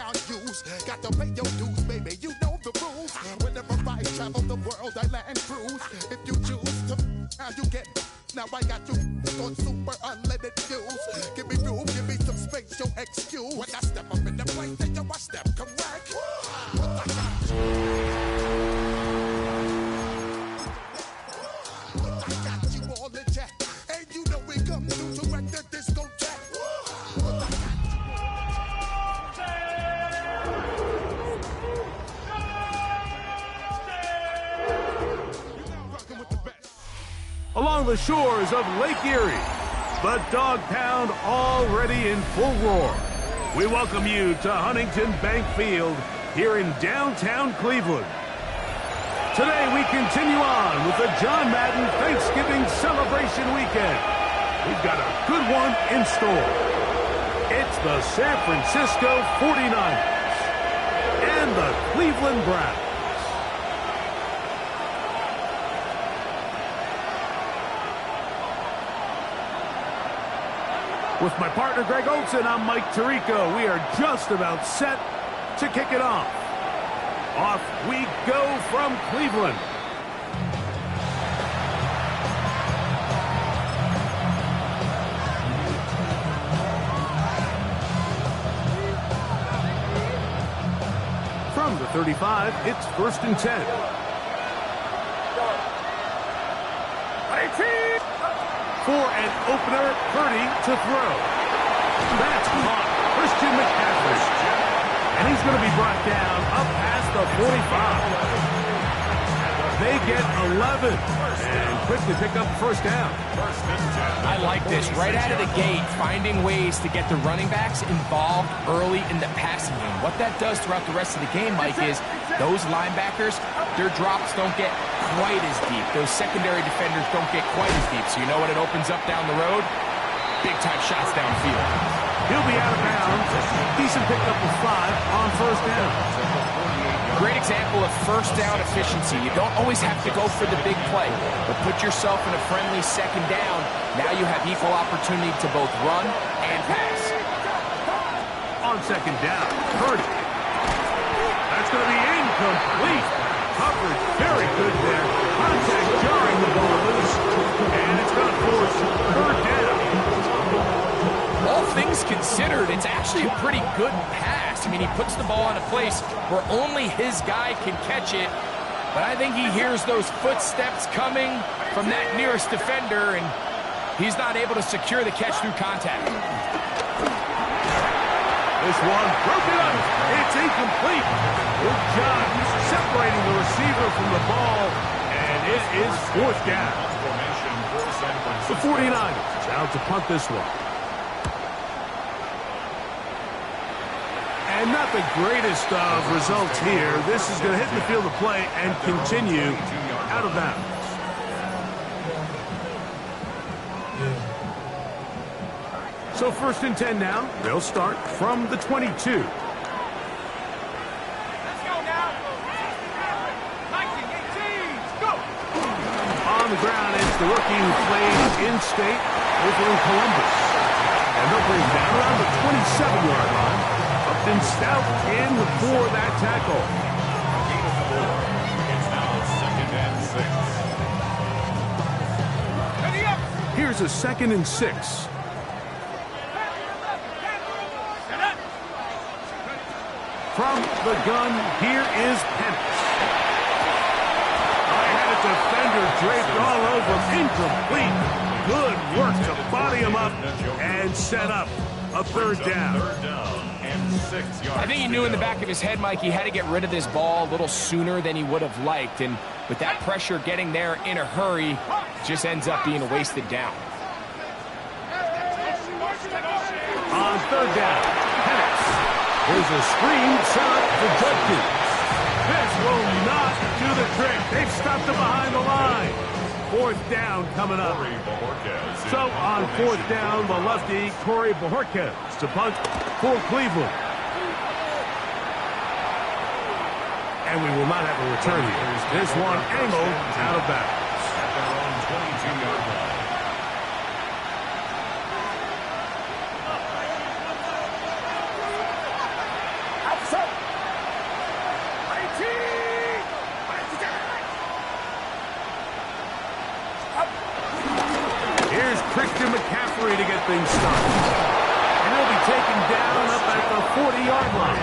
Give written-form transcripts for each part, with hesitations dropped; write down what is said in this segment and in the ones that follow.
shall use. Got to pay your dues, baby, you know the rules. Whenever I travel the world, I land cruise. If you choose to, now you get. Now I got you on super unleaded fuels. Give me room, give me some space, your excuse. When I step up in the place, then yo, I step correct. What I got you. What I got you all in check. And you know we come through to wreck the discotheque. What I got you. Along the shores of Lake Erie, the Dog Pound already in full roar. We welcome you to Huntington Bank Field here in downtown Cleveland. Today we continue on with the John Madden Thanksgiving celebration weekend. We've got a good one in store. It's the San Francisco 49ers and the Cleveland Browns. With my partner, Greg Olson, I'm Mike Tirico. We are just about set to kick it off. Off we go from Cleveland. From the 35, it's 1st and 10. For an opener, Purdy to throw. That's caught. Christian McCaffrey. And he's going to be brought down up past the 45. They get 11 and quickly pick up first down. I like this. Right out of the gate, finding ways to get the running backs involved early in the passing game. What that does throughout the rest of the game, Mike, is those linebackers, their drops don't get quite as deep. Those secondary defenders don't get quite as deep. So you know what it opens up down the road? Big-time shots downfield. He'll be out of bounds. Decent pickup of 5 on first down. Great example of first down efficiency. You don't always have to go for the big play, but put yourself in a friendly second down. Now you have equal opportunity to both run and pass. On second down, Purdy. That's going to be incomplete. Coverage very good there. Contact jarring the ball loose. And it's going to force 3rd down. All things considered, it's actually a pretty good pass. I mean, he puts the ball in a place where only his guy can catch it. But I think he hears those footsteps coming from that nearest defender, and he's not able to secure the catch through contact. This one broken up. It's incomplete. Good job separating the receiver from the ball, and it is 4th down. The 49ers out to punt this one. And not the greatest of results here. This is going to hit the field of play and continue out of bounds. So 1st and 10 now. They'll start from the 22. Let's go now. 19, 18, go. On the ground, it's the rookie who played in-state over in Columbus. And they'll bring him down around the 27-yard line. Upton Stout in for that tackle. It's now 2nd and 6. Here's a 2nd and 6. From the gun, here is Penix. I had a defender draped all over him. Incomplete. Good work to body him up and set up a 3rd down. I think he knew in the back of his head, Mike, he had to get rid of this ball a little sooner than he would have liked. And with that pressure getting there in a hurry, just ends up being a wasted down. On 3rd down, Penix. Here's a screen set up for Judkins. This will not do the trick. They've stopped him behind the line. 4th down coming up. So on 4th down, the lefty, Corey Bojorquez to punt for Cleveland. And we will not have a return here. This one angled out of bounds. At their own 22-yard line. things started. And he'll be taken down up at the 40-yard line.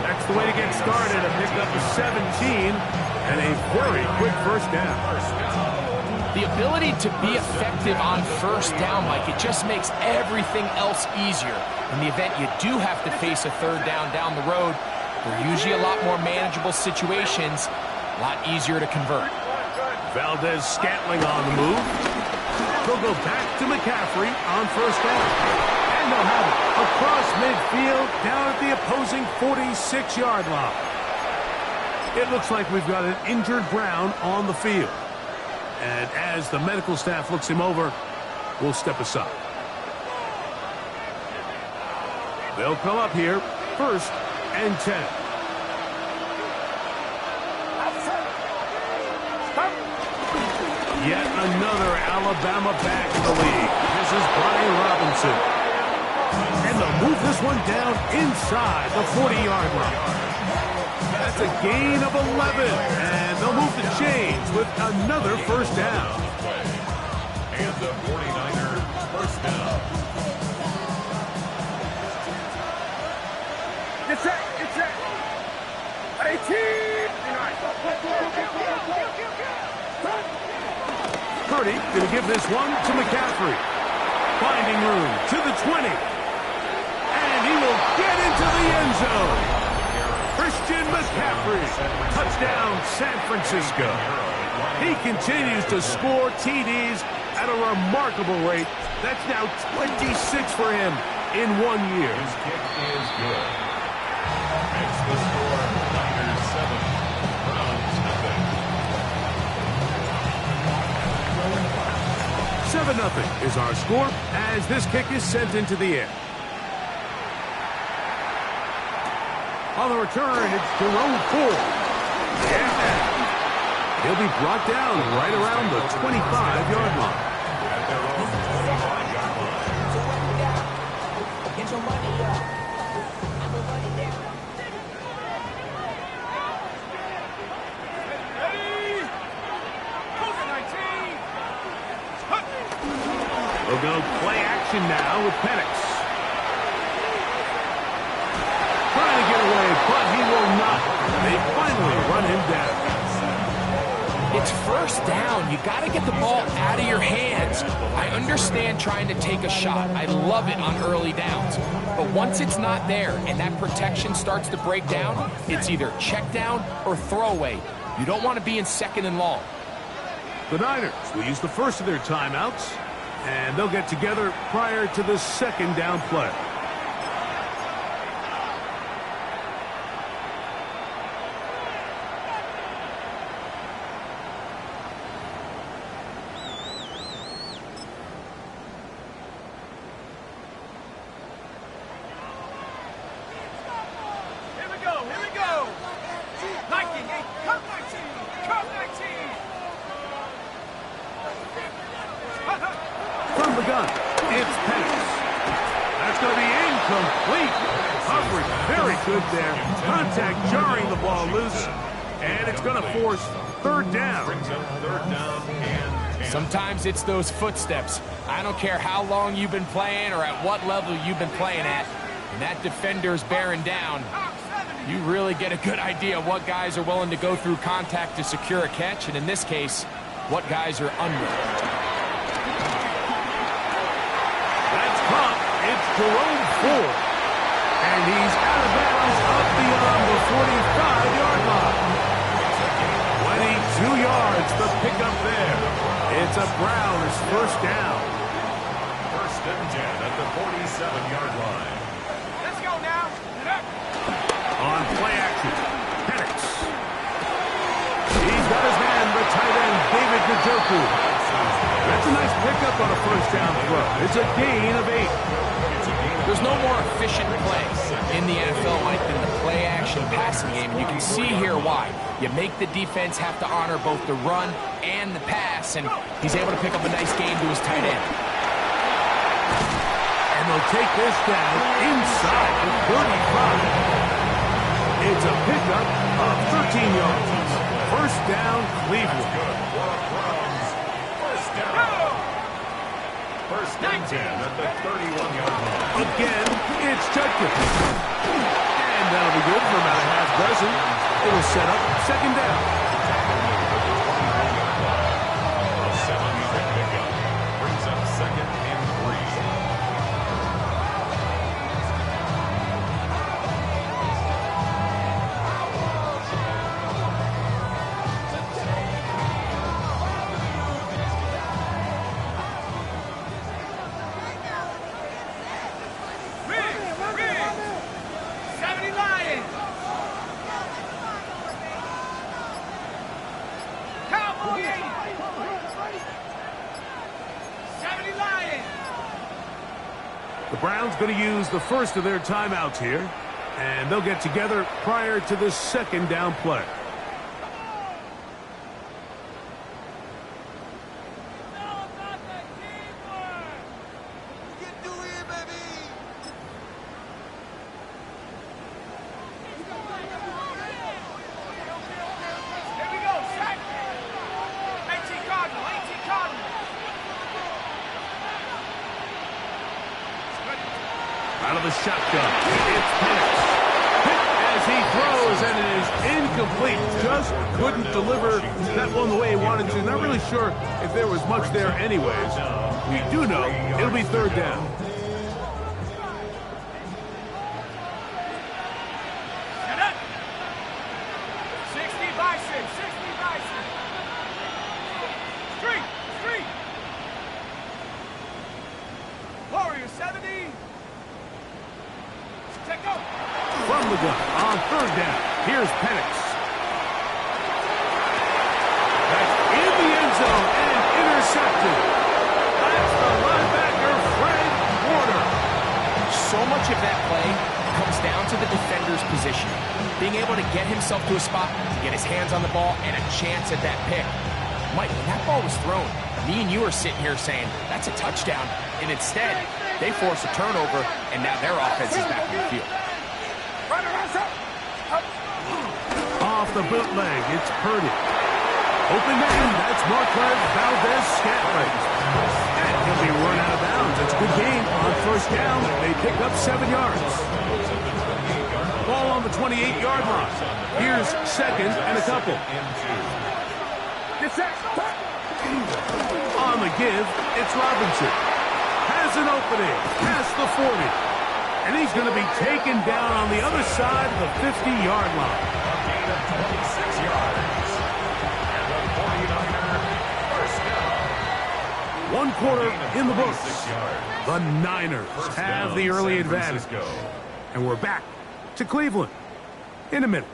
That's the way to get started. A pickup of 17 and a very quick first down. The ability to be effective on first down, Mike, it just makes everything else easier. In the event you do have to face a third down the road, they're usually a lot more manageable situations, a lot easier to convert. Valdez-Scantling on the move. They'll go back to McCaffrey on first down. And they'll have it across midfield down at the opposing 46-yard line. It looks like we've got an injured Brown on the field. And as the medical staff looks him over, we'll step aside. They'll come up here, 1st and 10. Yet another Alabama back in the league. This is Brian Robinson. And they'll move this one down inside the 40-yard line. That's a gain of 11. And they'll move the chains with another first down. And the 49er first down. Get set. 18. Purdy going to give this one to McCaffrey. Finding room to the 20. And he will get into the end zone. Christian McCaffrey. Touchdown, San Francisco. He continues to score TDs at a remarkable rate. That's now 26 for him in 1 year. His kick is good. Makes the score Niners 7, Browns nothing. 7-0 is our score as this kick is sent into the air. On the return, it's Jerome Ford. Yeah. He'll be brought down right around the 25-yard line. At their own 25-yard line. Get your money up. We'll go play action now with Penix. Trying to get away, but he will not. They finally run him down. It's first down. You got to get the ball out of your hands. I understand trying to take a shot. I love it on early downs. But once it's not there and that protection starts to break down, it's either check down or throwaway. You don't want to be in 2nd and long. The Niners will use the first of their timeouts, and they'll get together prior to the 2nd down play. Here we go. 19, come 19. From the gun, it's Penix. That's going to be incomplete. Coverage very good there. Contact jarring the ball loose, and it's going to force 3rd down. Brings up 3rd down and 10. Sometimes it's those footsteps. I don't care how long you've been playing or at what level you've been playing at. And that defender's bearing down. You really get a good idea of what guys are willing to go through contact to secure a catch, and in this case, what guys are unwilling. That's caught. It's Jerome Ford. And he's out of bounds up beyond the 45-yard line. 22 yards, the pickup there. It's a Browns first down. 1st and 10 at the 47-yard line. Let's go now. On play action, Penix. He's got his man, the tight end, David Njoku. That's a nice pickup on a first down throw. It's a gain of 8. There's no more efficient play in the NFL, Mike, than the play action passing game. And you can see here why. You make the defense have to honor both the run and the pass, and he's able to pick up a nice gain to his tight end. And they'll take this down inside the 35. It's a pickup of 13 yards. First down, Cleveland. First and 10 at the 31-yard line. Again, it's Judkins. And that'll be good for about a half dozen. It'll set up second down. A 7-yard pickup brings up second and 3. The Browns going to use the first of their timeouts here, and they'll get together prior to the second down play. Out of the shotgun, it's Penix. Hit as he throws, and it is incomplete. Just couldn't deliver that one the way he wanted to. Not really sure if there was much there anyways. We do know it'll be third down. Get up! 60 by 6, 60 by 6. Street! Warrior 70. From the gun on third down. Here's Penix. That's in the end zone and intercepted. That's the linebacker, Fred Warner. So much of that play comes down to the defender's position. Being able to get himself to a spot, to get his hands on the ball, and a chance at that pick. Mike, when that ball was thrown, me and you are sitting here saying, that's a touchdown. And instead, they force a turnover, and now their offense is back in the field. Off the bootleg, it's Purdy. Open man, that's Marquez Valdez-Scantling. And he'll be run out of bounds. It's a good game on first down. They pick up 7 yards. Ball on the 28-yard line. Here's second and a couple. On the give, it's Robinson. Has an opening, past the 40. And he's going to be taken down on the other side of the 50-yard line. A gain of 26 yards. And the 49er first down. 1 quarter in the books. The Niners have the early advantage. And we're back to Cleveland in a minute.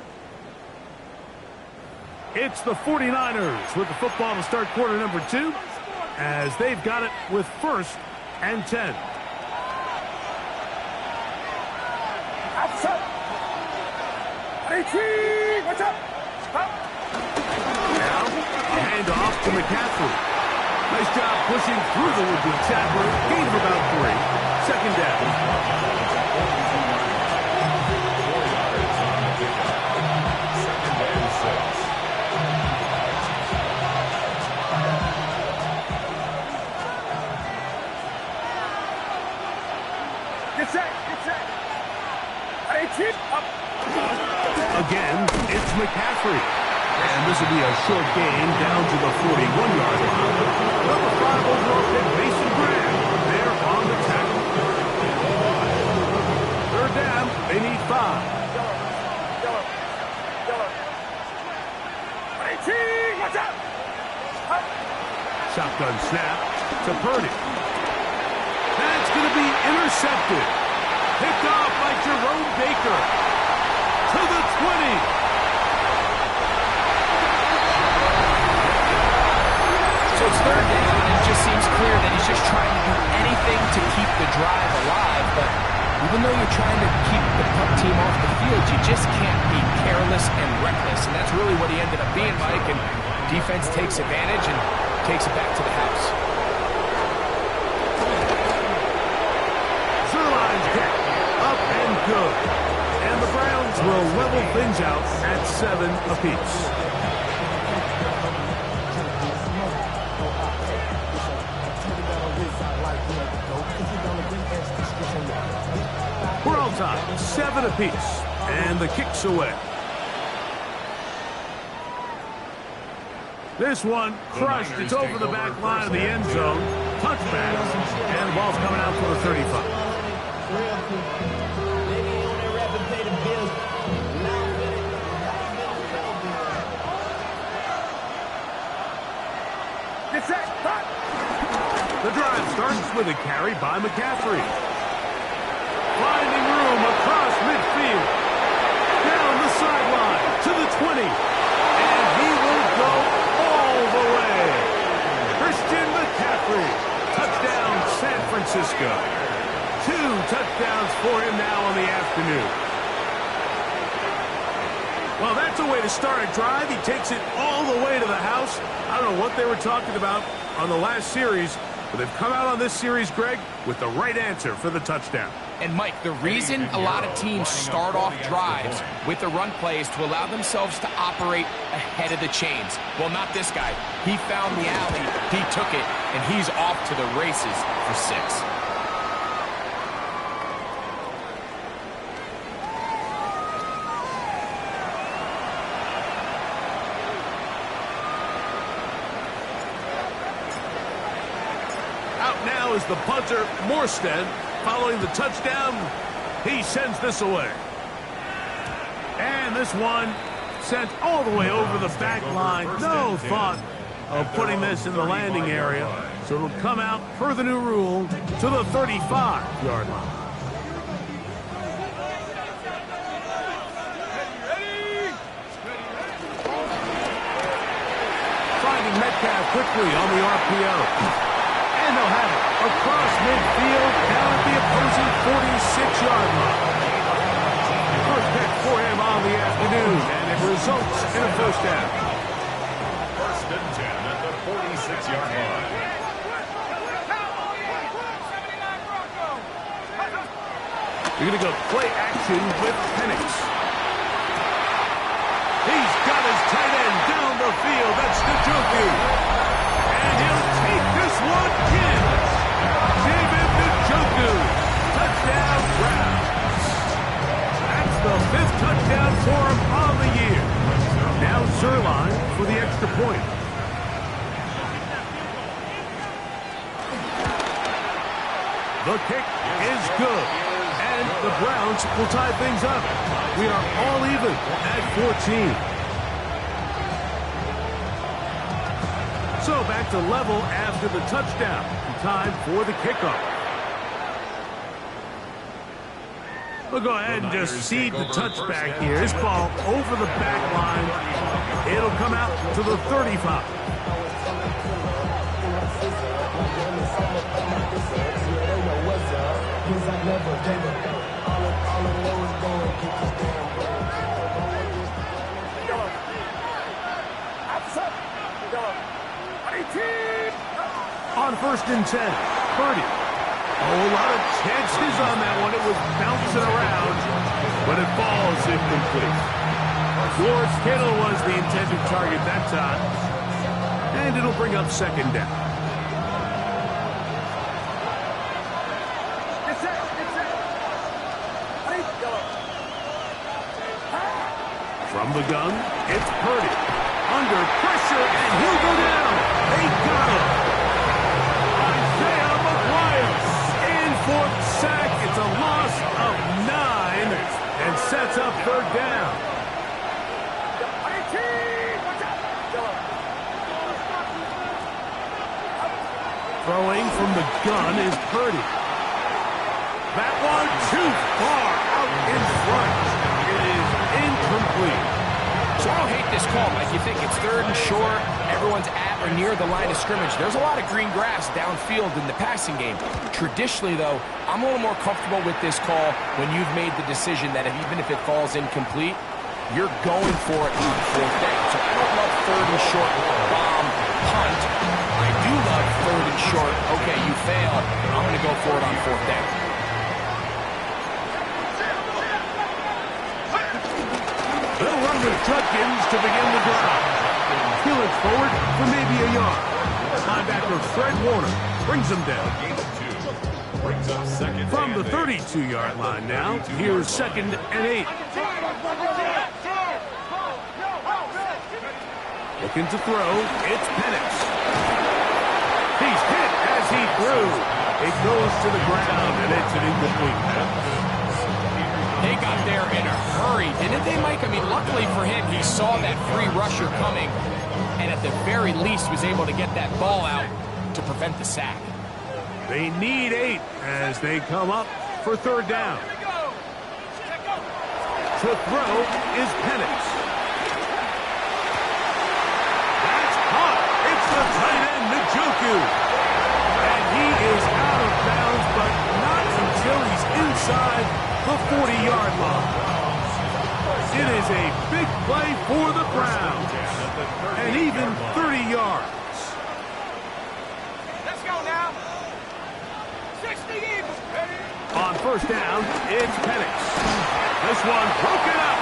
It's the 49ers with the football to start quarter number 2, as they've got it with first and 10. What's up? Now, a handoff to McCaffrey. Nice job pushing through the would-be tackler. Gain of about 3. Second down. 4 yards on the pickup. Second and 6. Get set! Up! Again, it's McCaffrey. And this will be a short gain down to the 41-yard line. Number 5 overall pick, Mason Graham. They're on the tackle. Third down, they need 5. Watch out! Shotgun snap to Purdy. That's going to be intercepted. Picked off by Jerome Baker. To the 20. So it's third down, and it just seems clear that he's just trying to do anything to keep the drive alive. But even though you're trying to keep the pup team off the field, you just can't be careless and reckless. And that's really what he ended up being, Mike. And defense takes advantage and takes it back to the house. Zerline's kick. Up and good. And the Browns will level things out at 7 apiece. 7 apiece, and the kick's away. This one crushed. It's over the back line of the end zone. Touchback, and the ball's coming out for the 35. The drive starts with a carry by McCaffrey. Finding room across midfield. Down the sideline to the 20. And he will go all the way. Christian McCaffrey. Touchdown, San Francisco. 2 touchdowns for him now on the afternoon. Well, that's a way to start a drive. He takes it all the way to the house. I don't know what they were talking about on the last series, but they've come out on this series, Greg, with the right answer for the touchdown. And, Mike, the reason a lot of teams start off drives with the run plays to allow themselves to operate ahead of the chains. Well, not this guy. He found the alley, he took it, and he's off to the races for 6. Out now is the punter, Morstead. Following the touchdown, he sends this away. And this one sent all the way over the back line. No thought of putting this in the landing area. So it'll come out, per the new rule, to the 35-yard line. Finding Metcalf quickly on the RPO. And they'll have it across midfield, down at the opposing 46-yard line. First catch for him on the afternoon, and it results in a first down. 1st and 10 at the 46-yard line. They're going to go play action with Penix. He's got his tight end down the field. That's Njoku. And he'll take this one in. David Njoku. Touchdown Browns. That's the 5th touchdown for him on the year. Now Zerline for the extra point. The kick is good. And the Browns will tie things up. We are all even at 14. So back to level after the touchdown. Time for the kickoff. We'll go ahead and just seed the touchback here. This ball over the back line. It'll come out to the 35. On 1st and 10, Purdy. A lot of chances on that one. It was bouncing around, but it falls incomplete. George Kittle was the intended target that time, and it'll bring up 2nd down. From the gun, it's Purdy. Under pressure, and he'll go down. They got him. Isaiah McGuire in for the sack. It's a loss of 9 and sets up 3rd down. Throwing from the gun is Purdy. That one too far out in front. It is incomplete. So I don't hate this call, Mike. You think it's 3rd and short, everyone's at or near the line of scrimmage. There's a lot of green grass downfield in the passing game. Traditionally, though, I'm a little more comfortable with this call when you've made the decision that even if it falls incomplete, you're going for it on 4th down. So I don't love 3rd and short with a bomb punt. I do love 3rd and short. Okay, you failed. I'm going to go for it on 4th down. They'll run with Judkins to begin the drive. Peel it forward for maybe a yard. Linebacker Fred Warner brings him down. brings up second. From the 32-yard line now, here's 2nd and 8. Looking to throw, it's Penix. He's hit as he threw. It goes to the ground, and it's an incomplete pass. They got there in a hurry, didn't they, Mike? I mean, luckily for him, he saw that free rusher coming, and at the very least was able to get that ball out to prevent the sack. They need 8 as they come up for 3rd down. To throw is Penix. That's caught. It's the tight end, Njoku. And he is out of bounds, but not until he's inside the 40-yard line. It is a big play for the Browns. And even 30 yards. Let's go now. 60 Eagles. On 1st down, it's Penix. This one broken up.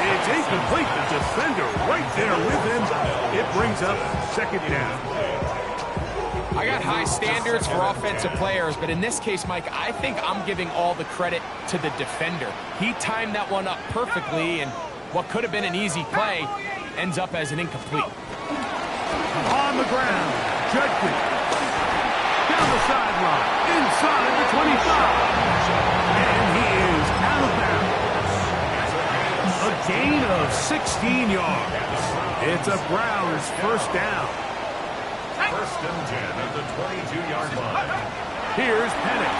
It's incomplete. The defender right there with him. It brings up 2nd down. I got high standards for offensive players, but in this case, Mike, I think I'm giving all the credit to the defender. He timed that one up perfectly, and what could have been an easy play ends up as an incomplete. On the ground, Judkins. Down the sideline, inside the 25. And he is out of bounds. A gain of 16 yards. It's a Browns 1st down. 1st and 10 at the 22-yard line. Here's Penix.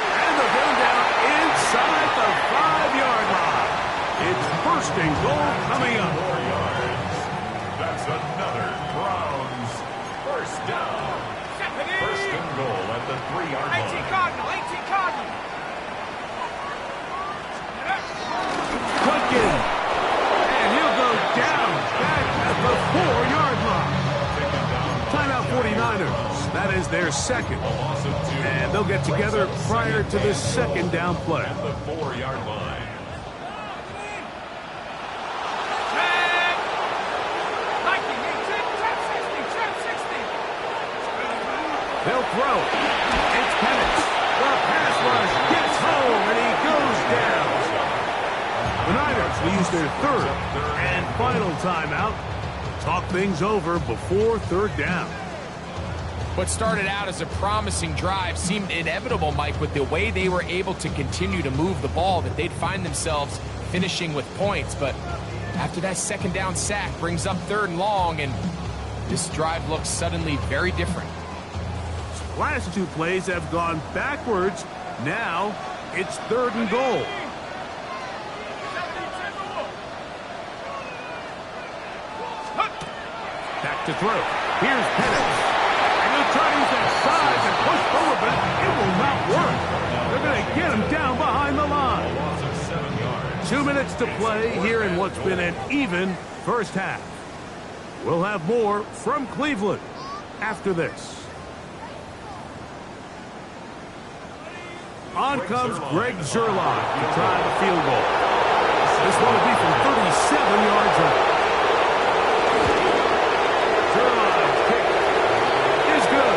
And the run down inside the 5-yard line. It's 1st and goal coming up. 4 yards. That's another Browns 1st down. 1st and goal at the 3-yard line. 18 Cardinal, 18 Cardinal. Cooking. And he'll go down back at the 4-yard line. Timeout 49ers. That is their 2nd. And they'll get together prior to the 2nd down play. At the 4-yard line. They'll throw. It's Penix. The pass rush gets home, and he goes down. The Niners will use their 3rd and final timeout. Talk things over before 3rd down. What started out as a promising drive seemed inevitable, Mike, with the way they were able to continue to move the ball, that they'd find themselves finishing with points. But after that 2nd down sack brings up 3rd and long, and this drive looks suddenly very different. Last 2 plays have gone backwards. Now it's 3rd and goal. Back to throw. Here's Penix. And he'll try to use that size and push forward, but it will not work. They're going to get him down behind the line. Loss of 7 yards. 2 minutes to play here in what's been an even 1st half. We'll have more from Cleveland after this. On comes Greg Zerline to try the field goal. This one will be from 37 yards out. Zerline's kick is good.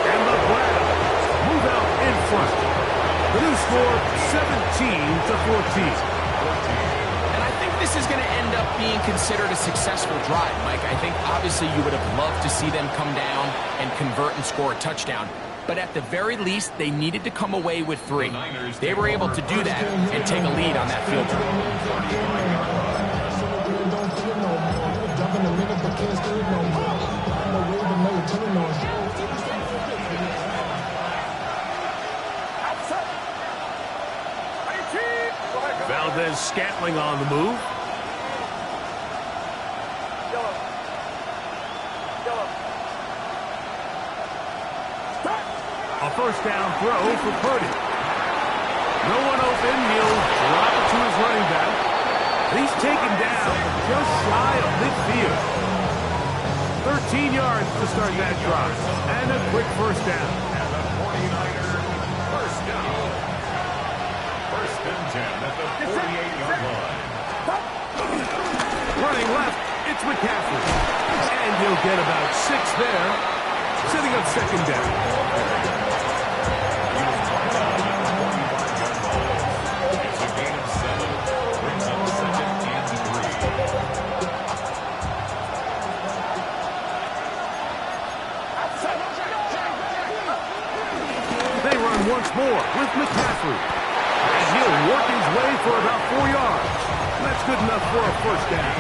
And the Browns move out in front. The new score, 17-14. And I think this is going to end up being considered a successful drive, Mike. I think obviously you would have loved to see them come down and convert and score a touchdown. But at the very least, they needed to come away with 3. They were able to do that and take a lead on that field goal. Valdez-Scantling on the move. A 1st down throw for Purdy. No one open. He'll drop it to his running back. He's taken down just shy of midfield. 13 yards to start that drive. And a quick 1st down. And the 49ers 1st down. 1st and 10 at the 48-yard line. Running left, it's McCaffrey. And he'll get about 6 there. setting up second down. It's a gain of 7. Brings up second and 3. They run once more with McCaffrey. And he'll work his way for about 4 yards. That's good enough for a first down.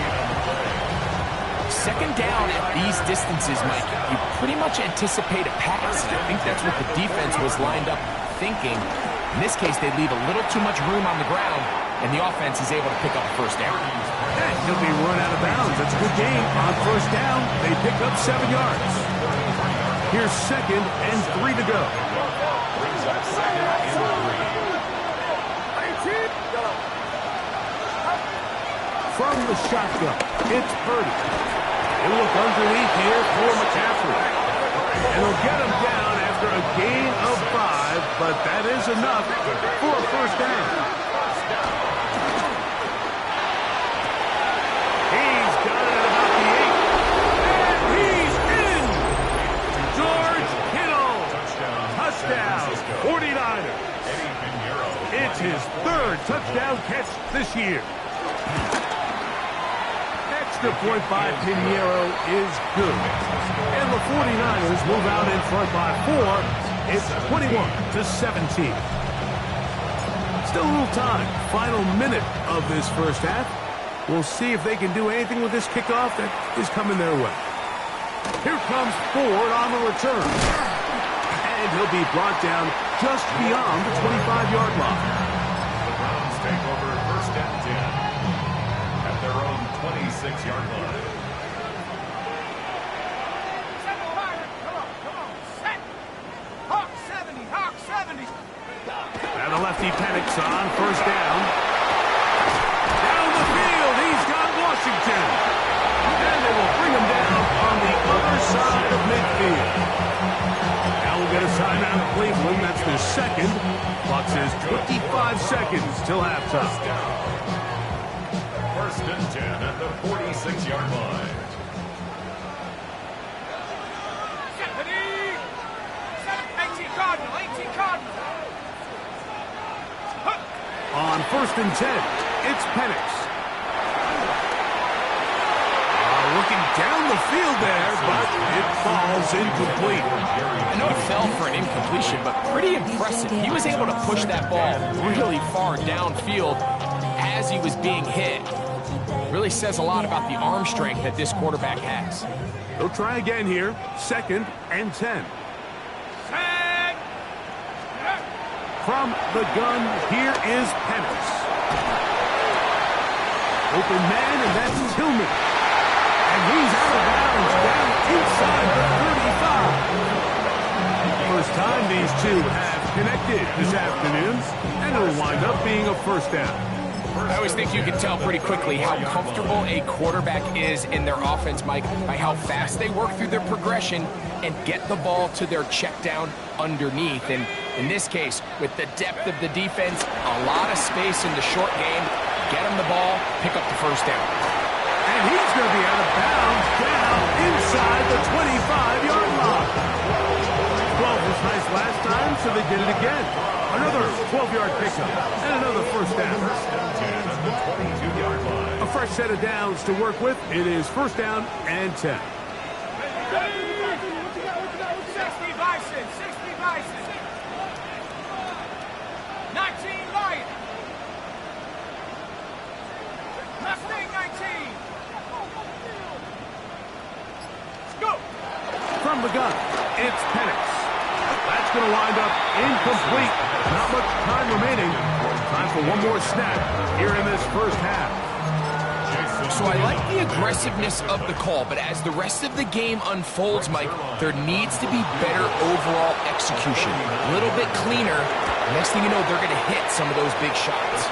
Second down at these distances, Mike, you pretty much anticipate a pass. And I think that's what the defense was lined up thinking. In this case, they leave a little too much room on the ground, and the offense is able to pick up a first down. And he'll be run out of bounds. That's a good game. On first down, they pick up 7 yards. Here's second and 3 to go. Brings up second and 3. From the shotgun, it's Purdy. He'll look underneath here for McCaffrey. And he'll get him down after a gain of 5, but that is enough for a first down. He's got it at about the 8. And he's in! George Kittle! Touchdown, 49ers. It's his 3rd touchdown catch this year. Extra point by Pinheiro is good. And the 49ers move out in front by 4. It's 21-17. Still a little time. Final minute of this first half. We'll see if they can do anything with this kickoff that is coming their way. Here comes Ford on the return. And he'll be brought down just beyond the 25-yard line. The Browns take over first and 10. At their own 26-yard line. Set. Hawk 70, Hawk 70. And the lefty panics on first down. Down the field, he's got Washington. And they will bring him down on the other side of midfield. Now we'll get a timeout of Cleveland. That's their second. Clock says 25 seconds till halftime. First and 10 at the 46-yard line. 18 Cardinal, 18 Cardinal. On first and 10, it's Penix. Looking down the field there, but it falls incomplete. I know it fell for an incompletion, but pretty impressive. He was able to push that ball really far downfield as he was being hit. Really says a lot about the arm strength that this quarterback has. They'll try again here. Second and 10. From the gun, here is Penix. Open man, and that's Tillman. And he's out of bounds down inside the 35. First time these two have connected this afternoon, and it'll wind up being a first down. I always think you can tell pretty quickly how comfortable a quarterback is in their offense, Mike, by how fast they work through their progression and get the ball to their check down underneath. And in this case, with the depth of the defense, a lot of space in the short game, get them the ball, pick up the first down. And he's going to be out of bounds down inside the 25-yard line. 12 was nice last time, so they did it again. Another 12-yard pickup and another first down. A fresh set of downs to work with. It is first down and 10. 60 Bison, 60 Bison. 19 Lion. Mustang 19. Go. From the gun, it's Penix. That's going to wind up incomplete. Not much time remaining. Time for one more snap here in this first half. So I like the aggressiveness of the call, but as the rest of the game unfolds, Mike, there needs to be better overall execution. A little bit cleaner. Next thing you know, they're going to hit some of those big shots.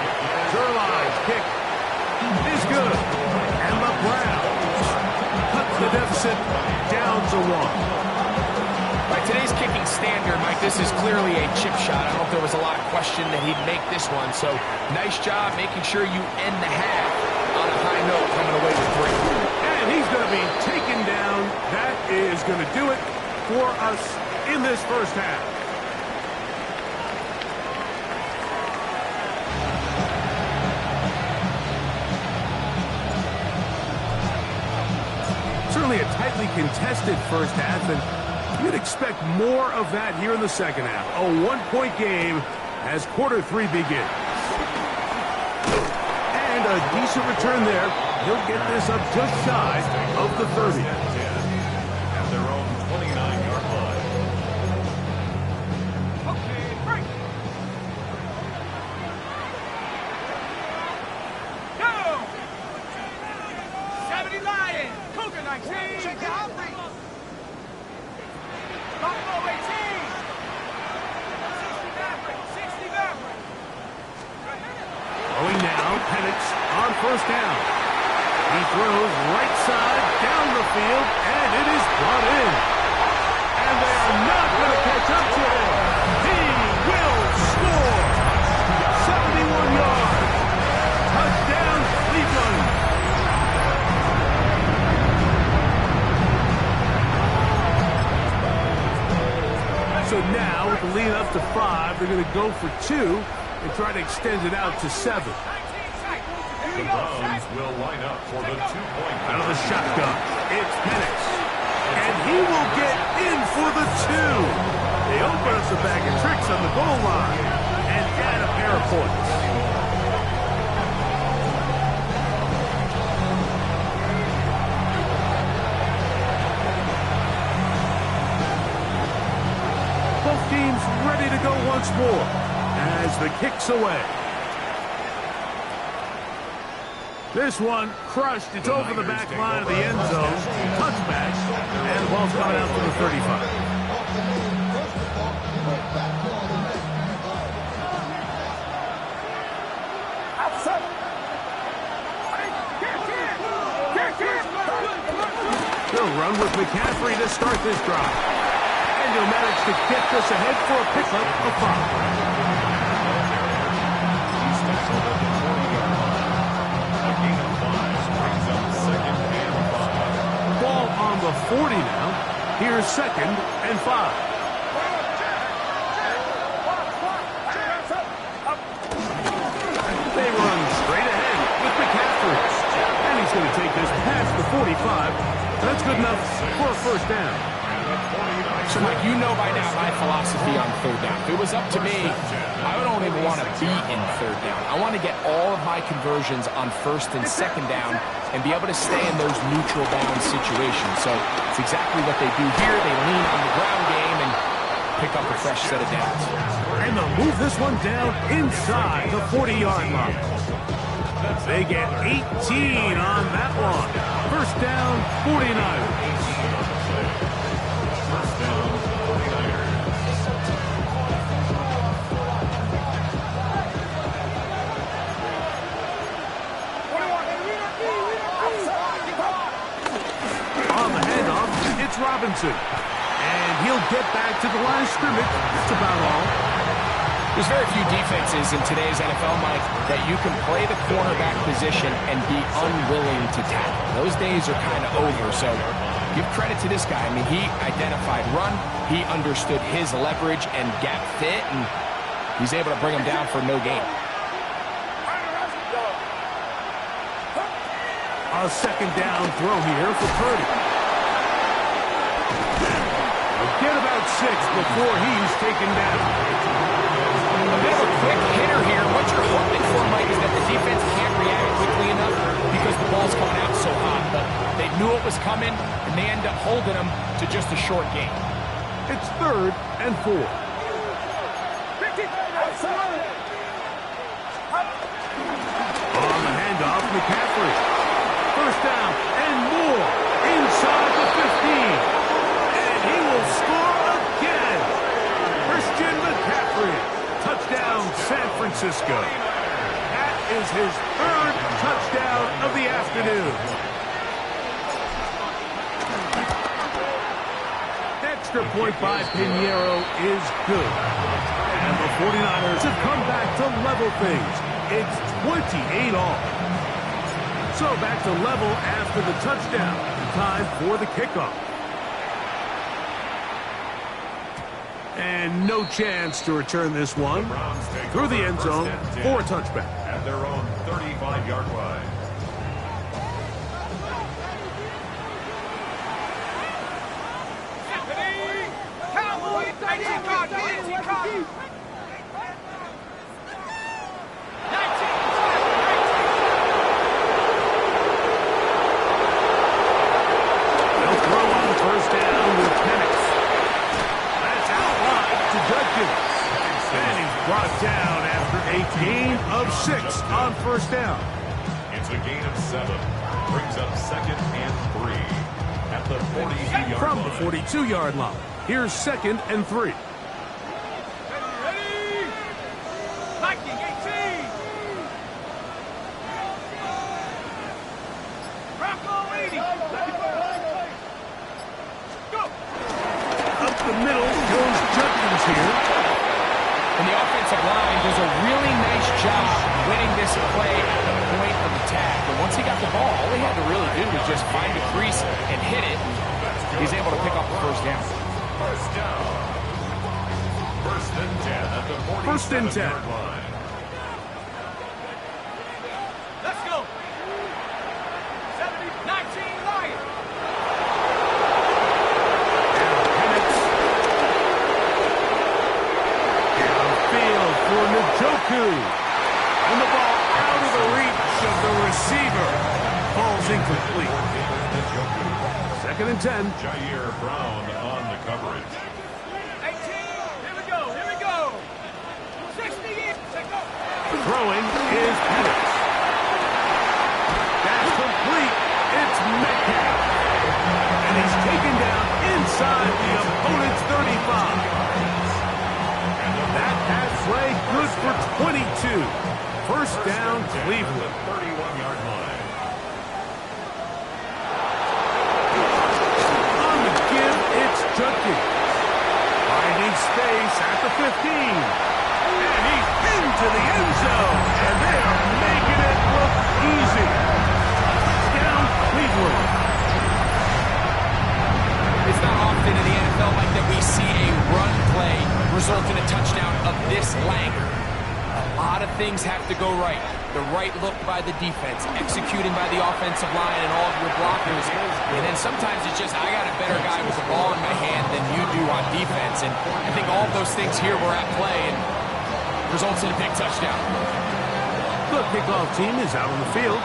Zerline's kick is good. And the Browns cuts the deficit down to 1. By today's kicking standard, Mike, this is clearly a chip shot. I don't know if there was a lot of question that he'd make this one. So nice job making sure you end the half on a high note, coming away with 3. And he's going to be taken down. That is going to do it for us in this first half. Certainly a tightly contested first half, and you'd expect more of that here in the second half. A one-point game as quarter 3 begins. And a decent return there. He'll get this up just shy of the 30. At their own 29-yard line. Okay, break. Go! 70 Lions. Cougar 19. Check out. Buffalo 18. 60 Maverick. Throwing now, Penix on first down. He throws right side down the field, and it is brought in. And they are not going to catch up to him. He will score. 71 yards. Touchdown, Cleveland. So now, with the lead up to 5, they're going to go for 2 and try to extend it out to 7. The Browns will line up for the 2-point. Out of the shotgun, it's Penix. And he will get in for the 2. They open us a bag of tricks on the goal line and add a pair of points. Both teams ready to go once more as the kick's away. This one crushed. It's over the back line of the end zone. Touchback. And the ball's coming out to the 35. They'll run with McCaffrey to start this drive. And he'll manage to get this ahead for a pickup of 5. Ball on the 40 now. Here's 2nd and 5. They run straight ahead with McCaffrey. And he's going to take this past the 45. That's good enough for a first down. So, Mike, you know by now my philosophy on third down. If it was up to me, I don't even want to be in third down. I want to get all of my conversions on first and second down and be able to stay in those neutral down situations. So it's exactly what they do here. They lean on the ground game and pick up a fresh set of downs. And they'll move this one down inside the 40-yard line. They get 18 on that one. First down, 49ers. Robinson, and he'll get back to the line of scrimmage. That's about all. There's very few defenses in today's NFL, Mike, that you can play the cornerback position and be unwilling to tackle. Those days are kind of over, so give credit to this guy. I mean, he identified run, he understood his leverage and gap fit, and he's able to bring him down for no gain. A second down throw here for Purdy. Get about 6 before he's taken down. A bit of a quick hitter here. What you're hoping for, Mike, is that the defense can't react quickly enough because the ball's coming out so hot. But they knew it was coming, and they end up holding them to just a short game. It's 3rd and 4. On the handoff, McCaffrey. First down and more inside the 15. He will score again. Christian McCaffrey. Touchdown, San Francisco. That is his 3rd touchdown of the afternoon. Extra point by Pinheiro is good. And the 49ers have come back to level things. It's 28 all. So back to level after the touchdown. Time for the kickoff. And no chance to return this one Browns take through the over end first zone and 10 for a touchback. At their own 35-yard line. Cowboys, 19 card, 19 card. 19. They'll throw on first down with Penix. That's out wide to Judkins. And he's brought down after a gain of 6 on first down. It's a gain of 7. Brings up 2nd and 3 at the 42-yard line. From the 42-yard line, here's 2nd and 3. Ready? 1918. Bronco 80. Go. Up the middle goes Judkins here. And the offensive line does a really nice job winning this play at the point of attack. But once he got the ball, all he had to really do was just find a crease and hit it. He's able to pick up the first down. First down. First and 10 at the 47-yard line. Let's go. 70, 19 Lions. Downfield for Njoku. And the ball out of the reach of the receiver. Falls incomplete. 2nd and 10. Jair Brown on the coverage. 18. Here we go. Here we go. 60 in. Check go. Throwing is Penix. That's complete. It's Metcalf. And he's taken down inside the opponent's 35. That pass play good for 22. First down, Cleveland. 31-yard line. On the give, it's Judkins. Finding space at the 15. And he's into the end zone. And they are making it look easy. Touchdown, Cleveland. It's not often in the NFL like that we see a run play result in a touchdown of this length. A lot of things have to go right. The right look by the defense, executing by the offensive line and all of your blockers. And then sometimes it's just, I got a better guy with the ball in my hand than you do on defense. And I think all of those things here were at play and results in a big touchdown. The kickoff team is out on the field.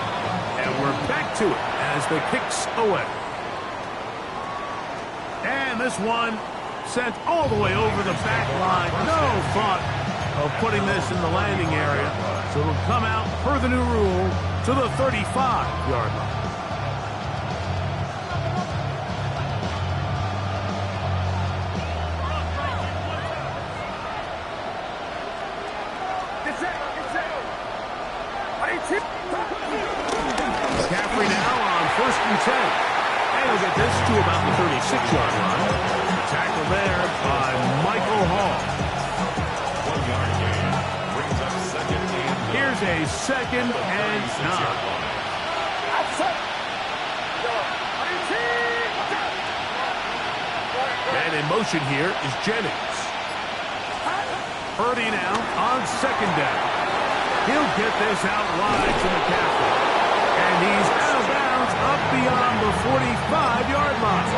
And we're back to it as the kicks away. And this one sent all the way over the back line. No thought of putting this in the landing area. So it'll come out per the new rule to the 35-yard line. McCaffrey now on 1st and 10. And he'll get this to about the 36-yard line. Tackle there by Michael Hall. 1-yard gain. Brings up 2nd and 9. Here's a 2nd and 9. And in motion here is Jennings. Purdy now on 2nd down. He'll get this out wide to McCaffrey. And he's out of bounds up beyond the 45-yard line.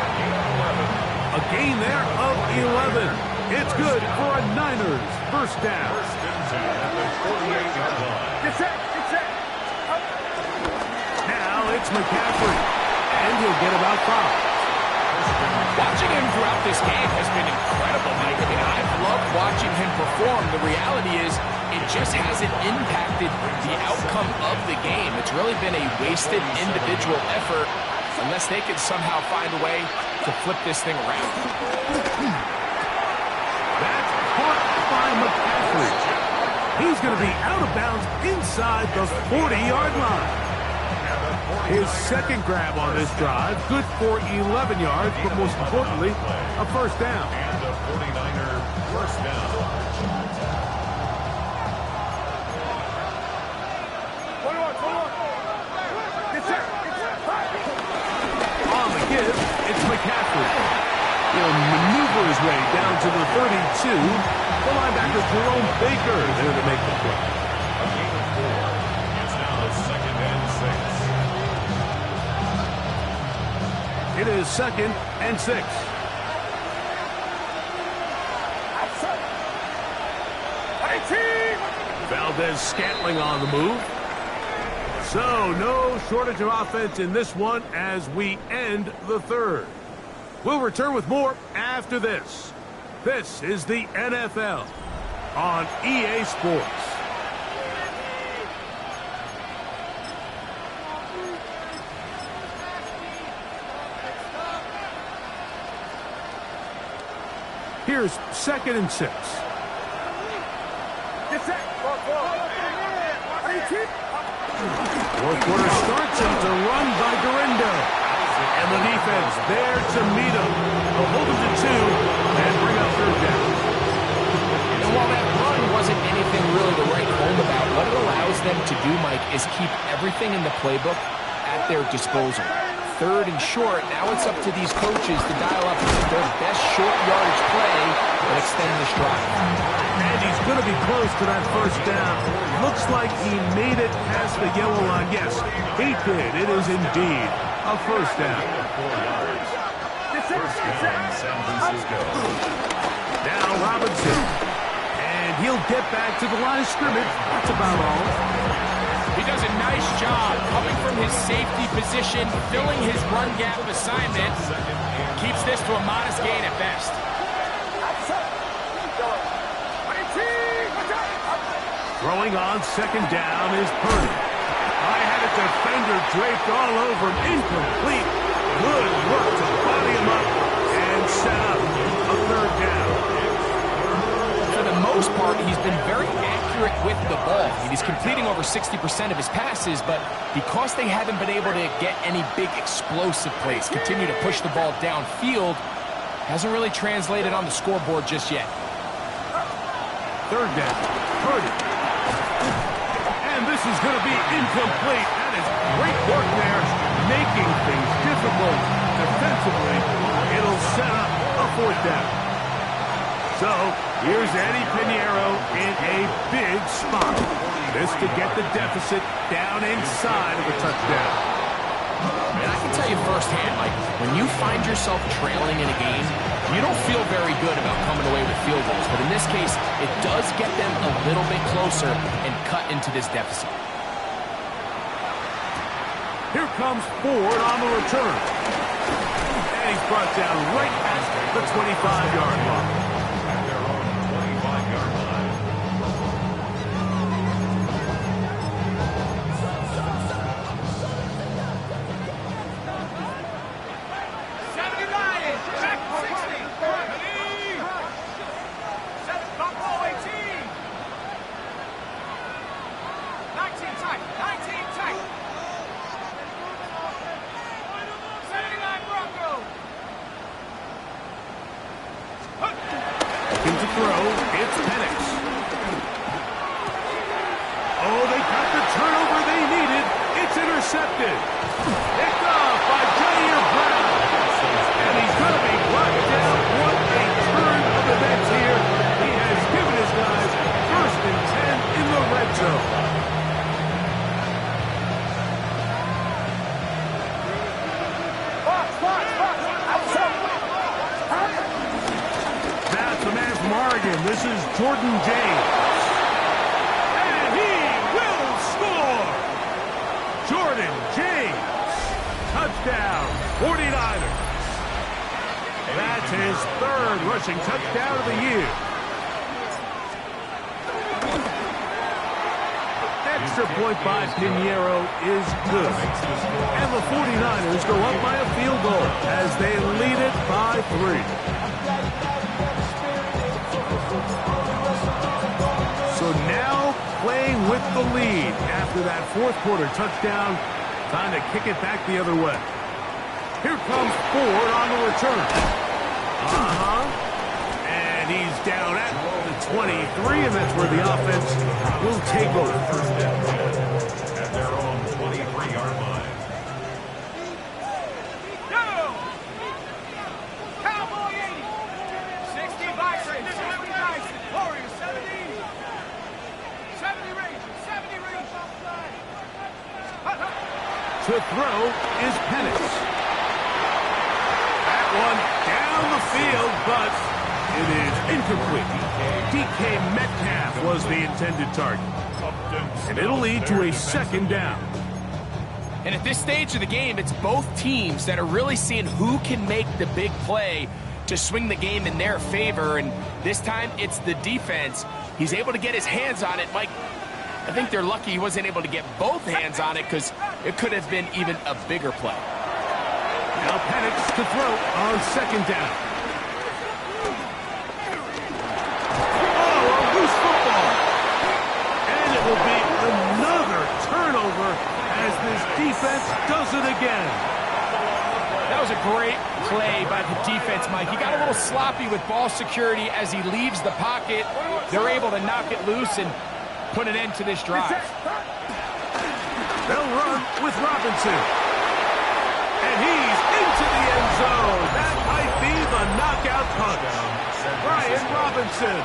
A gain there of 11. It's good for a Niners first down. First and 10 at the 48-yard line. Now it's McCaffrey. And he'll get about 5. Watching him throughout this game has been incredible, Mike. I mean, I've loved watching him perform. The reality is it just hasn't impacted the outcome of the game. It's really been a wasted individual effort unless they could somehow find a way to flip this thing around. That's caught by McCaffrey. He's going to be out of bounds inside the 40-yard line. His 2nd grab on this drive, good for 11 yards, but most importantly, a first down. And a 49er first down. On the give, it's McCaffrey. He'll maneuver his way down to the 32. The linebacker, Jerome Baker, there to make the play. A gain of 4. It's now 2nd and 6. It is 2nd and 6. Valdez-Scantling on the move. So, no shortage of offense in this one as we end the 3rd. We'll return with more after this. This is the NFL on EA Sports. Here's 2nd and 6. Fourth quarter starts and it's a run by Dorindo. And the defense there to meet him. They'll hold him to 2 and bring up 3rd down. And while that run wasn't anything really to write home about, what it allows them to do, Mike, is keep everything in the playbook at their disposal. 3rd and short, now it's up to these coaches to dial up their best short yardage play and extend this drive. And he's going to be close to that 1st down. Looks like he made it past the yellow line. Yes, he did. It is indeed a 1st down. 4 yards. 1st down, San Francisco. Now Robinson. And he'll get back to the line of scrimmage. That's about all. He does a nice job coming from his safety position, filling his run gap assignment. Keeps this to a modest gain at best. Throwing on 2nd down is Purdy. I had a defender draped all over him. Incomplete. Good work to body him up and set up a 3rd down. For the most part, he's been very accurate with the ball. I mean, he's completing over 60% of his passes, but because they haven't been able to get any big explosive plays, continue to push the ball downfield, hasn't really translated on the scoreboard just yet. 3rd down. Purdy. And this is going to be incomplete. That is great work there, making things difficult defensively. It'll set up a 4th down. So, here's Eddie Pinheiro in a big spot. This to get the deficit down inside of the touchdown. And I can tell you firsthand, Mike, when you find yourself trailing in a game, you don't feel very good about coming away with field goals. But in this case, it does get them a little bit closer and cut into this deficit. Here comes Ford on the return. And he's brought down right at the 25-yard line. At their own 25-yard line. Looking to throw, it's Penix. Oh, they got the turnover they needed. It's intercepted. Picked off by Jair Brown. And he's going to be brought down. What a turn of events here. He has given his guys 1st and 10 in the red zone. That's the man from Oregon. This is Jordan James. And he will score. Jordan James. Touchdown, 49ers. That's his 3rd rushing touchdown of the year. Extra point by Pinheiro is good. And the 49ers go up by a field goal as they lead it by 3. So now playing with the lead after that 4th quarter touchdown. Time to kick it back the other way. Here comes Ford on the return. And he's down at the 23, and that's where the offense will take over. 1st and 10 at their own 23-yard line. Cowboy Warriors, 70. 70 range. 70 range. To throw is Penix. That one down the field, but it is incomplete. DK Metcalf was the intended target. And it'll lead to a second down. And at this stage of the game, it's both teams that are really seeing who can make the big play to swing the game in their favor. And this time, it's the defense. He's able to get his hands on it. Mike, I think they're lucky he wasn't able to get both hands on it because it could have been even a bigger play. Now Penix to throw on second down. Oh, a loose football. And it will be another turnover as this defense does it again. That was a great play by the defense, Mike. He got a little sloppy with ball security as he leaves the pocket. They're able to knock it loose and put an end to this drive. They'll run with Robinson. And he's into the end zone. That might be the knockout punch. Brian Robinson.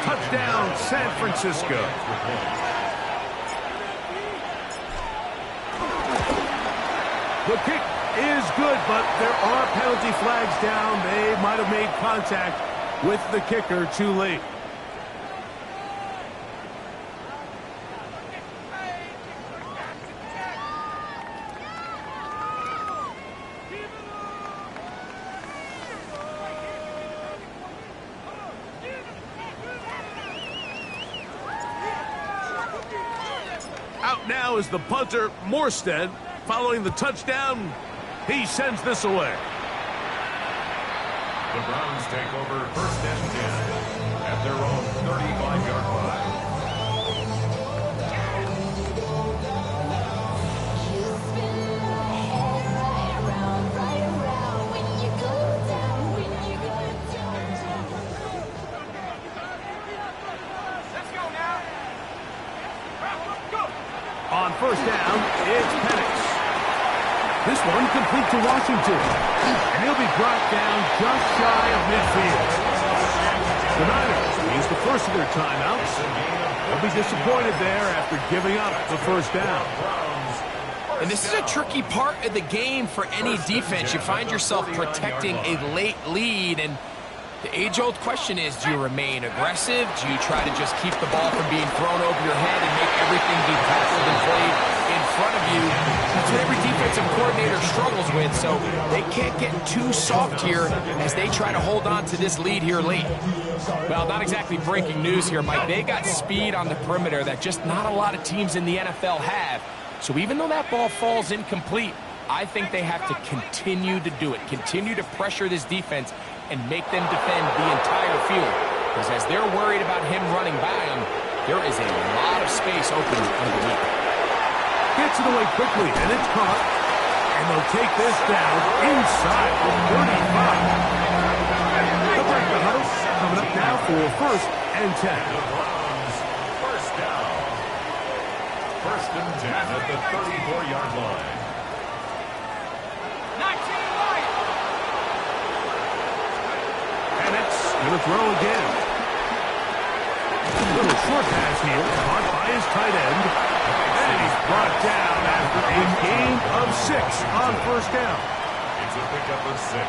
Touchdown, San Francisco. The kick is good, but there are penalty flags down. They might have made contact with the kicker too late. Out now is the punter, Morstead. Following the touchdown, he sends this away. The Browns take over first and 10 at their own 35-yard line. Let's go now. Go. On first down, it's Penix. This one complete to Washington. And he'll be brought down just shy of midfield. The Niners use the first of their timeouts. They'll be disappointed there after giving up the first down. And this is a tricky part of the game for any defense. You find yourself protecting a late lead, and the age-old question is, do you remain aggressive? Do you try to just keep the ball from being thrown over your head and make everything be tackled and played in front of you? That's what every defensive coordinator struggles with, so they can't get too soft here as they try to hold on to this lead here late. Well, not exactly breaking news here, Mike. They got speed on the perimeter that just not a lot of teams in the NFL have. So even though that ball falls incomplete, I think they have to continue to do it, continue to pressure this defense and make them defend the entire field. Because as they're worried about him running by them, there is a lot of space open underneath. Gets it away quickly, and it's caught. And they'll take this down inside the 35. They'll break the huddle. Coming up now for first and 10. The Browns, first down. First and 10 at the 34-yard line. 19 wide. Penix going to throw again. Little short pass here, caught by his tight end. And he's brought down after a gain of 6 on first down. It's a pickup of 6.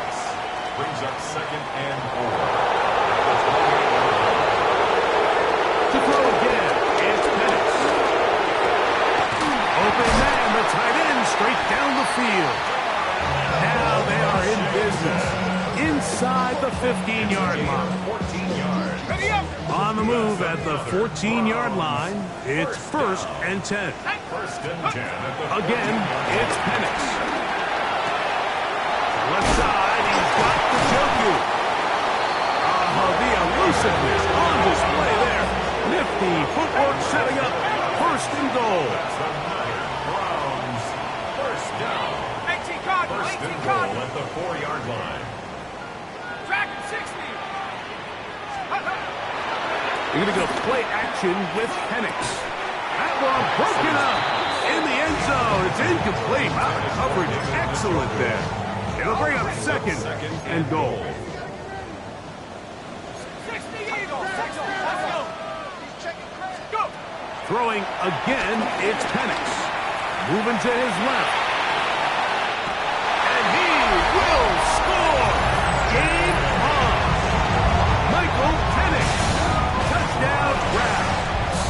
Brings up second and 4. To throw again, it's Penix. Open man, the tight end, straight down the field. Now they are in business inside the 15-yard line. 14 yards. Ready up. On the move at the 14-yard line, it's first and 10. First and 10 at the Again, it's Penix. Left side, he's got the Joku. The elusiveness on display there. Nifty footwork setting up first and goal. That's the Browns, first down. 18 card. First 18 and card. goal at the 4-yard line. Track 60. You're going to go play action with Penix. That ball broken up in the end zone. It's incomplete. Wow, the coverage excellent there. It'll bring up second and goal. 60 Eagles. 60. Throwing again, it's Penix. Moving to his left. And he will score! Game on! Michael Penix. Touchdown Browns.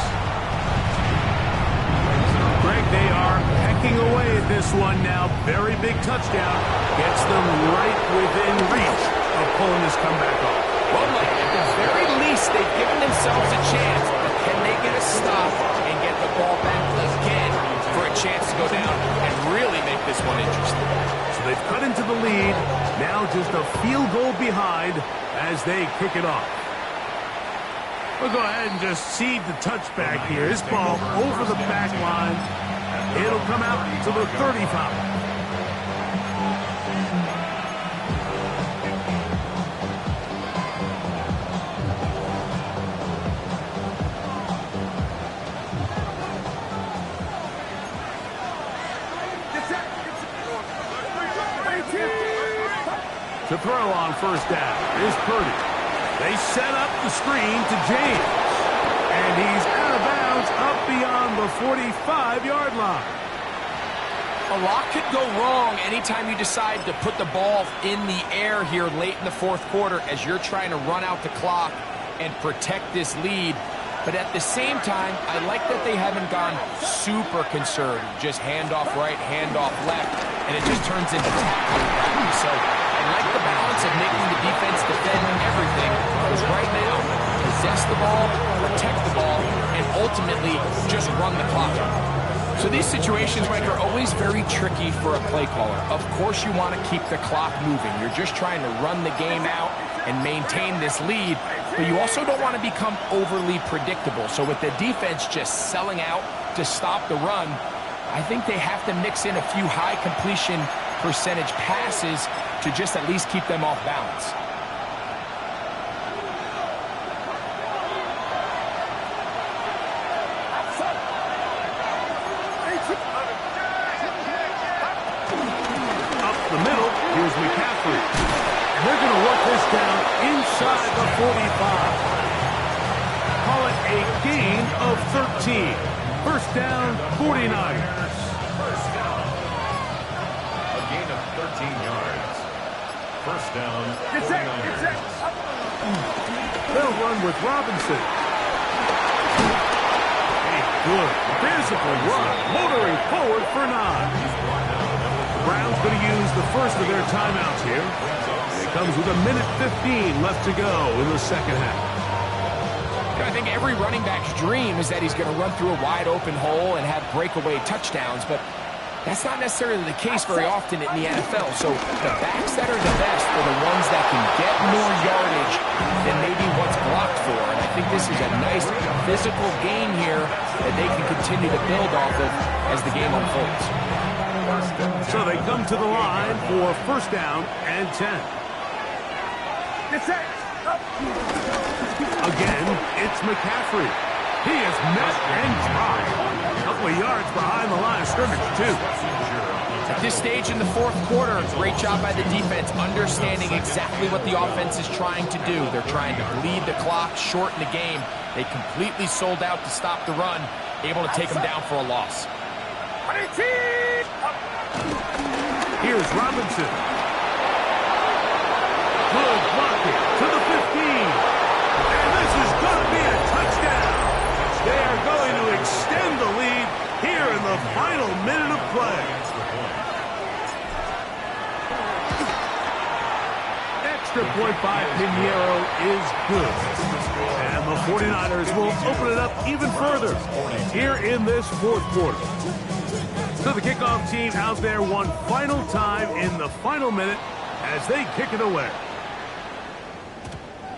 Greg, they are hacking away at this one now. Very big touchdown. Gets them right within reach of pulling this comeback off. Well, Mike, at the very least, they've given themselves a chance. But can they get a stop and get the ball back again for a chance to go down and really make this one interesting? So they've cut into the lead. Now just a field goal behind as they kick it off. We'll go ahead and just seed the touchback here. This ball over the back line. It'll come out to the 35. To throw on first down is Purdy. They set up the screen to James. And he's out of bounds up beyond the 45-yard line. A lot could go wrong anytime you decide to put the ball in the air here late in the fourth quarter as you're trying to run out the clock and protect this lead. But at the same time, I like that they haven't gone super conservative. Just handoff right, handoff left, and it just turns into tackling practice. So I like the balance of making the defense defend everything, because right now, possess the ball, protect the ball, and ultimately just run the clock. So these situations, Mike, are always very tricky for a play caller. Of course you want to keep the clock moving. You're just trying to run the game out and maintain this lead, but you also don't want to become overly predictable. So with the defense just selling out to stop the run, I think they have to mix in a few high completion percentage passes to just at least keep them off balance. Up the middle, here's McCaffrey. And they're going to work this down inside the 45. Call it a gain of 13. First down, 49ers. First down. A gain of 13 yards. First down, 49ers. They'll run with Robinson. A good physical run, motoring forward for 9. Browns going to use the first of their timeouts here. It comes with 1:15 left to go in the second half. I think every running back's dream is that he's going to run through a wide open hole and have breakaway touchdowns, but that's not necessarily the case very often in the NFL. So the backs that are the best are the ones that can get more yardage than maybe what's blocked for. And I think this is a nice physical gain here that they can continue to build off of as the game unfolds. So they come to the line for first down and 10. Again, it's McCaffrey. He is met and dropped. A couple of yards behind the line of scrimmage, too. At this stage in the fourth quarter, great job by the defense, understanding exactly what the offense is trying to do. They're trying to bleed the clock, shorten the game. They completely sold out to stop the run, able to take them down for a loss. Here's Robinson. Good blocking to the 15. And this is going to be a touchdown. They are going to extend the lead here in the final minute of play. Extra point by Pinheiro is good. And the 49ers will open it up even further here in this fourth quarter. So the kickoff team out there one final time in the final minute as they kick it away.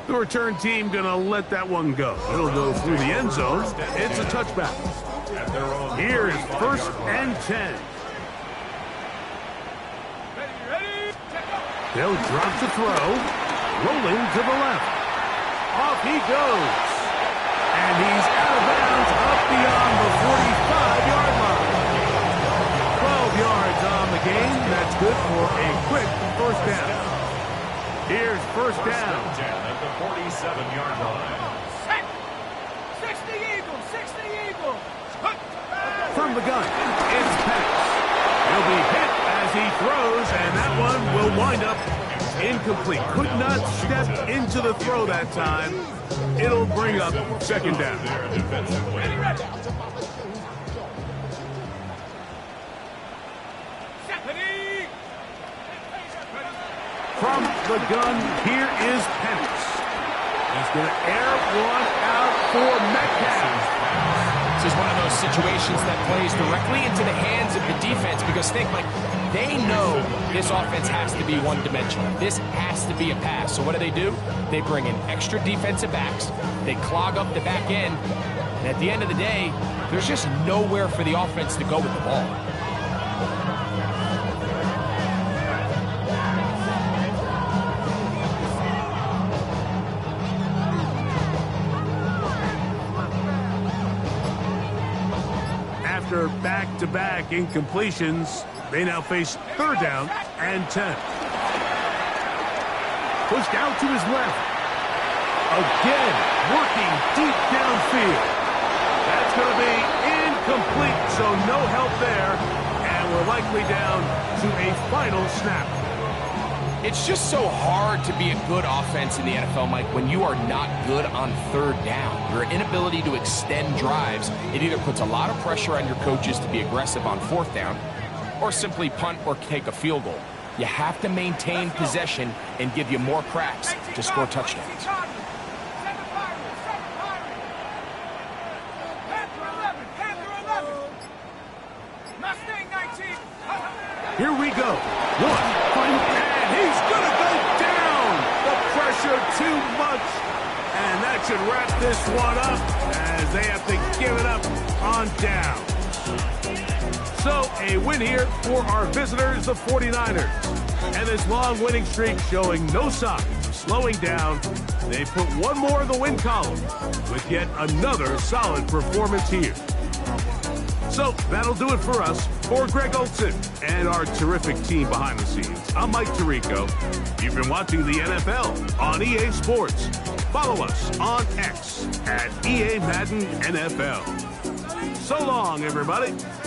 The return team going to let that one go. It'll go through the end zone. It's a touchback. Here is first and 10. They'll drop to throw. Rolling to the left. Off he goes. And he's out of bounds up beyond the 45-yard line. 12 yards on the game. That's good for a quick first down. Here's first down. At the 47-yard line. 60 Eagles. From the gun, it's Penix. He'll be hit as he throws, and that one will wind up incomplete. Could not step into the throw that time. It'll bring up second down. From the gun, here is Penix. He's going to air one out for Metcalf. This is one of those situations that plays directly into the hands of the defense because think, like, they know this offense has to be one-dimensional. This has to be a pass. So what do? They bring in extra defensive backs. They clog up the back end. And at the end of the day, there's just nowhere for the offense to go with the ball. After back-to-back incompletions, they now face third down and 10. Pushed out to his left. Again, working deep downfield. That's going to be incomplete, so no help there. And we're likely down to a final snap. It's just so hard to be a good offense in the NFL, Mike, when you are not good on third down. Your inability to extend drives, it either puts a lot of pressure on your coaches to be aggressive on fourth down or simply punt or take a field goal. You have to maintain possession and give you more cracks to score touchdowns. Here we go. One, final, and he's going to go down. The pressure too much. And that should wrap this one up as they have to give it up on down. So a win here for our visitors, the 49ers. And this long winning streak showing no signs of slowing down. They put one more in the win column with yet another solid performance here. So that'll do it for us. For Greg Olson and our terrific team behind the scenes, I'm Mike Tirico. You've been watching the NFL on EA Sports. Follow us on X at EA Madden NFL. So long, everybody.